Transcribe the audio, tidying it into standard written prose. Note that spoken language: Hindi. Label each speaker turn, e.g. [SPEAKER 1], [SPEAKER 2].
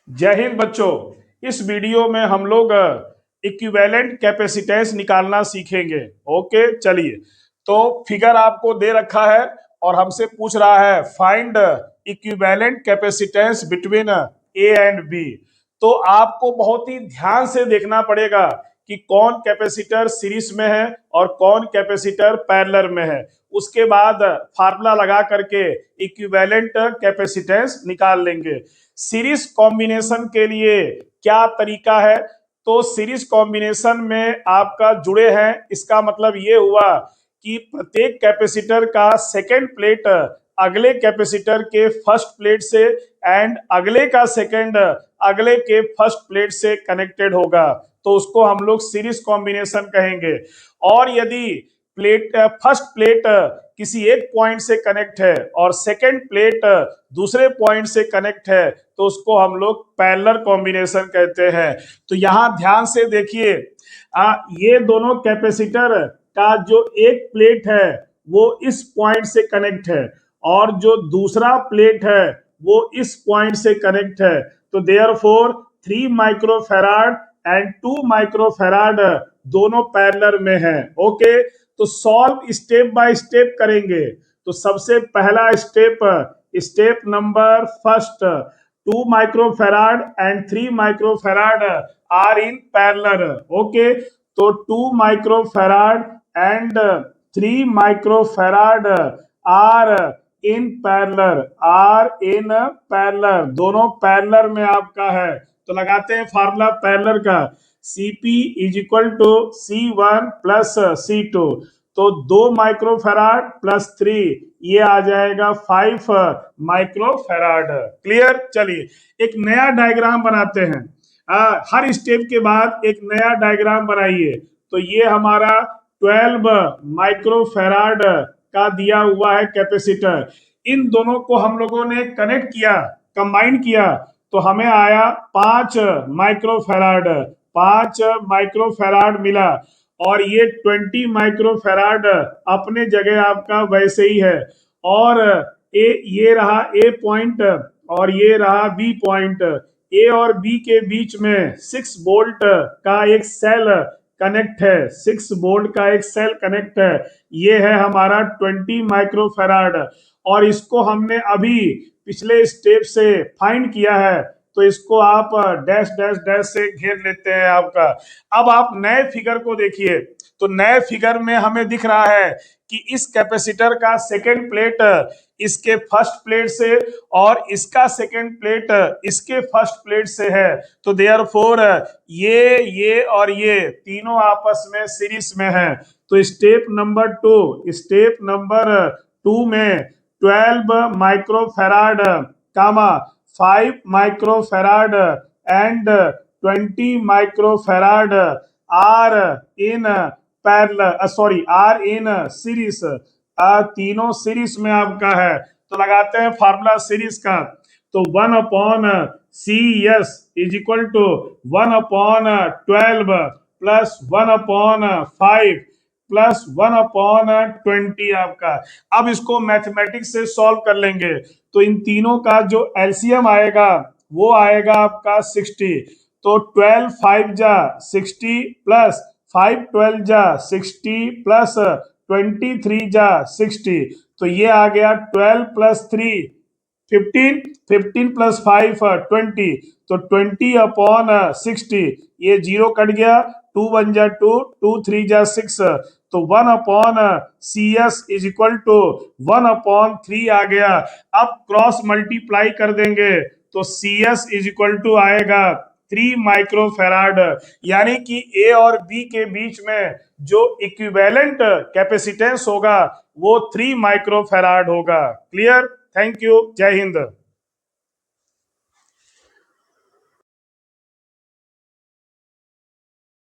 [SPEAKER 1] जय हिंद बच्चों। इस वीडियो में हम लोग इक्विवेलेंट कैपेसिटेंस निकालना सीखेंगे। ओके चलिए, तो फिगर आपको दे रखा है और हमसे पूछ रहा है find equivalent capacitance between A and B. तो आपको बहुत ही ध्यान से देखना पड़ेगा कि कौन कैपेसिटर सीरीज में है और कौन कैपेसिटर पैरेलल में है। उसके बाद फार्मूला लगा करके इक्विवेलेंट कैपेसिटेंस निकाल लेंगे। सीरीज कॉम्बिनेशन के लिए क्या तरीका है? तो सीरीज कॉम्बिनेशन में आपका जुड़े हैं, इसका मतलब ये हुआ कि प्रत्येक कैपेसिटर का सेकेंड प्लेट अगले कैपेसिटर के फर्स्ट प्लेट से एंड अगले का सेकेंड अगले के फर्स्ट प्लेट से कनेक्टेड होगा, तो उसको हम लोग सीरीज कॉम्बिनेशन कहेंगे। और यदि प्लेट फर्स्ट प्लेट किसी एक पॉइंट से कनेक्ट है और सेकेंड प्लेट दूसरे पॉइंट से कनेक्ट है, तो उसको हम लोग पैरेलल कॉम्बिनेशन कहते हैं। तो यहां ध्यान से देखिए, ये दोनों कैपेसिटर का जो एक प्लेट है वो इस पॉइंट से कनेक्ट है और जो दूसरा प्लेट है वो इस पॉइंट से कनेक्ट है। तो देयरफॉर 3 माइक्रोफैराड एंड 2 माइक्रोफैराड दोनों पैरेलल में है। ओके, तो सॉल्व स्टेप बाय स्टेप करेंगे। तो सबसे पहला step, step number first, 2 microfarad and 3 microfarad are in parallel. Okay, तो 2 microfarad and 3 microfarad are in parallel, are in parallel, दोनों पैरेलल में आपका है। तो लगाते हैं फार्मूला पैरेलल का, Cp is equal to C1 plus C2। तो 2 माइक्रोफैराड प्लस 3 ये आ जाएगा 5 माइक्रोफैराड। क्लियर? चलिए एक नया डायग्राम बनाते हैं। हर स्टेप के बाद एक नया डायग्राम बनाइए। तो ये हमारा 12 माइक्रोफैराड का दिया हुआ है कैपेसिटर। इन दोनों को हम लोगों ने कनेक्ट किया, कंबाइन किया, तो हमें आया 5 माइक्रोफैराड। 5 माइक्रोफैराड मिला और ये 20 माइक्रोफैराड अपने जगह आपका वैसे ही है। और ये रहा ए पॉइंट और ये रहा बी पॉइंट। ए और बी के बीच में 6 वोल्ट का एक सेल कनेक्ट है, 6 वोल्ट का एक सेल कनेक्ट है। ये है हमारा 20 माइक्रोफैराड और इसको हमने अभी पिछले स्टेप से फाइंड किया है, तो इसको आप डैश डैश डैश से घेर लेते हैं आपका। अब आप नए फिगर को देखिए, तो नए फिगर में हमें दिख रहा है कि इस कैपेसिटर का सेकेंड प्लेट इसके फर्स्ट प्लेट से और इसका सेकेंड प्लेट इसके फर्स्ट प्लेट से है। तो देयरफॉर ये और ये तीनों आपस में सीरीज में है। तो स्टेप नंबर 2, स्टेप नंबर 2 में 12 microfarad comma 5 microfarad and 20 microfarad are in parallel, sorry are in series. तीनों सीरीज में आपका है। तो लगाते हैं फार्मूला सीरीज का। तो 1 upon C S is equal to 1 upon 12 plus 1 upon 5 plus 1 upon 20 आपका। अब इसको मैथमेटिक्स से सॉल्व कर लेंगे। तो इन तीनों का जो एलसीएम आएगा वो आएगा आपका 60। तो 12 5 जा 60 प्लस 5 12 जा 60 प्लस 23 जा 60। तो ये आ गया 12 प्लस 3 15, 15 प्लस 5 20। तो 20 अपॉन 60, ये जीरो कट गया, 2 1 जा 2, 2 3 जा 6। तो 1 upon C S is equal to 1 upon 3 आ गया। अब क्रॉस मल्टीप्लाई कर देंगे तो C S is equal to आएगा 3 माइक्रोफैराड। यानी कि ए और बी के बीच में जो इक्विवेलेंट कैपेसिटेंस होगा वो 3 माइक्रोफैराड होगा। क्लियर? Thank you. जय हिंद।